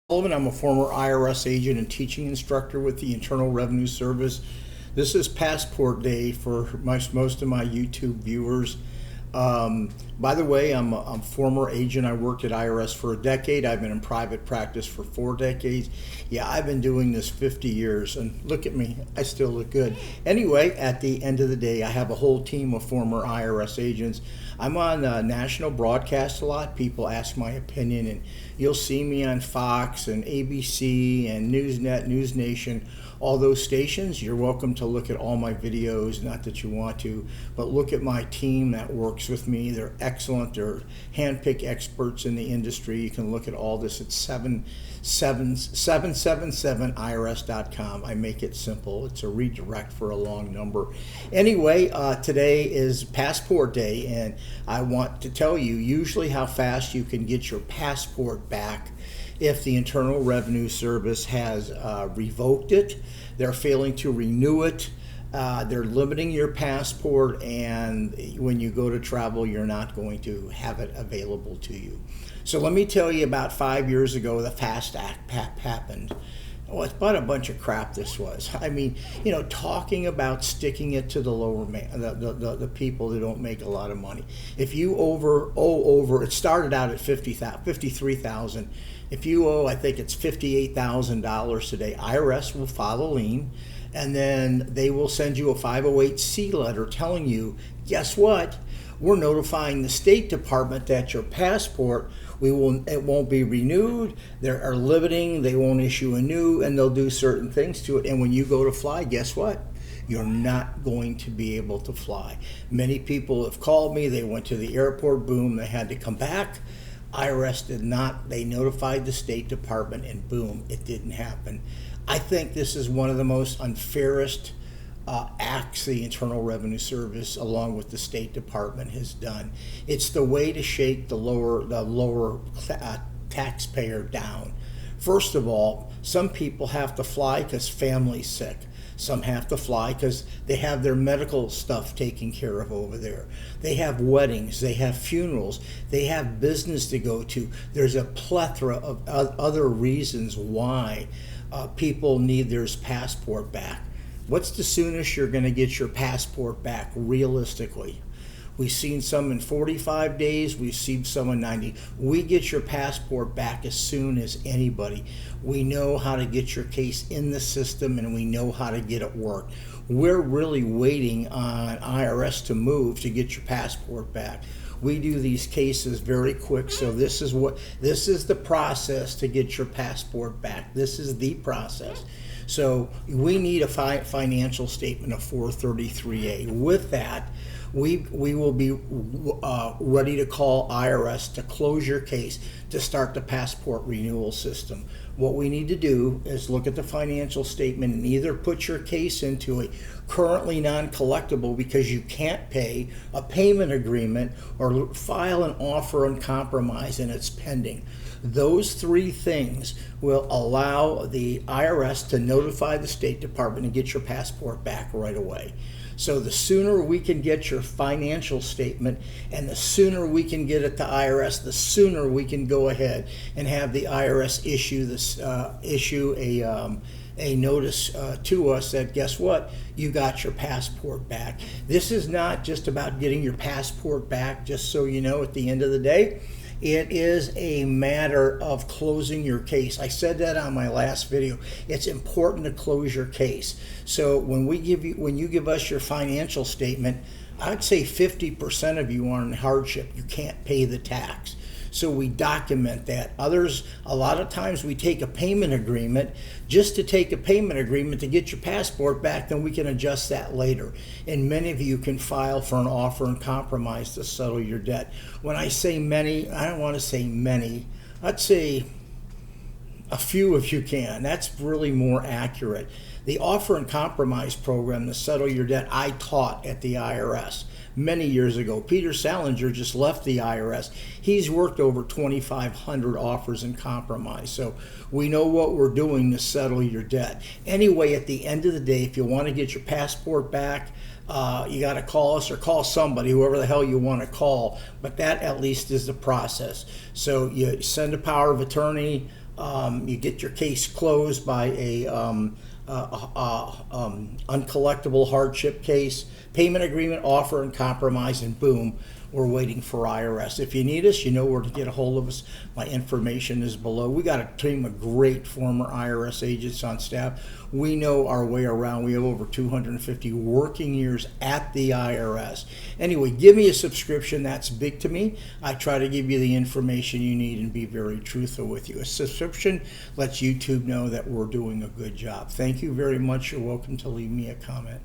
Sullivan. I'm a former IRS agent and teaching instructor with the Internal Revenue Service. This is Passport Day for most of my YouTube viewers. By the way, I'm a former agent. I worked at IRS for a decade. I've been in private practice for 4 decades. Yeah, I've been doing this 50 years, and look at me, I still look good. Anyway, at the end of the day, I have a whole team of former IRS agents. I'm on national broadcast a lot. People ask my opinion, and you'll see me on Fox and ABC and Newsnet, News Nation, all those stations. You're welcome to look at all my videos, not that you want to, but look at my team that works with me. They're excellent. They're hand-picked experts in the industry. You can look at all this at 777irs.com. I make it simple. It's a redirect for a long number. Anyway, today is Passport Day, and I want to tell you usually how fast you can get your passport back if the Internal Revenue Service has revoked it, they're failing to renew it, they're limiting your passport, and when you go to travel, you're not going to have it available to you. So let me tell you, about 5 years ago, the FAST Act happened. Oh, it's about a bunch of crap this was. I mean, you know, talking about sticking it to the lower the people that don't make a lot of money. If you it started out at $53,000. If you owe, I think it's $58,000 today, IRS will file a lien, and then they will send you a 508C letter telling you, guess what? We're notifying the State Department that your passport, it won't be renewed. They are limiting, they won't issue a new, and they'll do certain things to it. And when you go to fly, guess what? You're not going to be able to fly. Many people have called me, they went to the airport, boom, they had to come back. IRS did not. They notified the State Department, and boom, it didn't happen. I think this is one of the most unfairest acts the Internal Revenue Service, along with the State Department, has done. It's the way to shake the lower taxpayer down. First of all, some people have to fly because family's sick. Some have to fly because they have their medical stuff taken care of over there. They have weddings, they have funerals, they have business to go to. There's a plethora of other reasons why people need their passport back. What's the soonest you're going to get your passport back realistically? We've seen some in 45 days, we've seen some in 90. We get your passport back as soon as anybody. We know how to get your case in the system, and we know how to get it worked. We're really waiting on IRS to move to get your passport back. We do these cases very quick, so this is the process to get your passport back. This is the process. So we need a financial statement of 433A. With that, we will be ready to call IRS to close your case to start the passport renewal system. What we need to do is look at the financial statement and either put your case into a currently non-collectible because you can't pay, a payment agreement, or file an offer on compromise and it's pending. Those 3 things will allow the IRS to notify the State Department and get your passport back right away. So the sooner we can get your financial statement and the sooner we can get it to IRS, the sooner we can go ahead and have the IRS issue a notice to us that, guess what, you got your passport back. This is not just about getting your passport back, just so you know, at the end of the day. It is a matter of closing your case. I said that on my last video. It's important to close your case. So when you give us your financial statement, I'd say 50% of you are in hardship. You can't pay the tax. So we document that. Others, a lot of times we take a payment agreement just to take a payment agreement to get your passport back, then we can adjust that later. And many of you can file for an offer and compromise to settle your debt. When I say many, I don't want to say many. I'd say a few of you can. That's really more accurate. The offer and compromise program to settle your debt, I taught at the IRS many years ago. Peter Salinger just left the IRS. He's worked over 2,500 offers and compromise. So we know what we're doing to settle your debt. Anyway, at the end of the day, if you want to get your passport back, you got to call us or call somebody, whoever the hell you want to call. But that at least is the process. So you send a power of attorney, You get your case closed by a uncollectible hardship case, payment agreement, offer, and compromise, and boom, we're waiting for IRS. If you need us, you know where to get a hold of us. My information is below. We got a team of great former IRS agents on staff. We know our way around. We have over 250 working years at the IRS. Anyway, give me a subscription. That's big to me. I try to give you the information you need and be very truthful with you. A subscription lets YouTube know that we're doing a good job. Thank you very much. You're welcome to leave me a comment.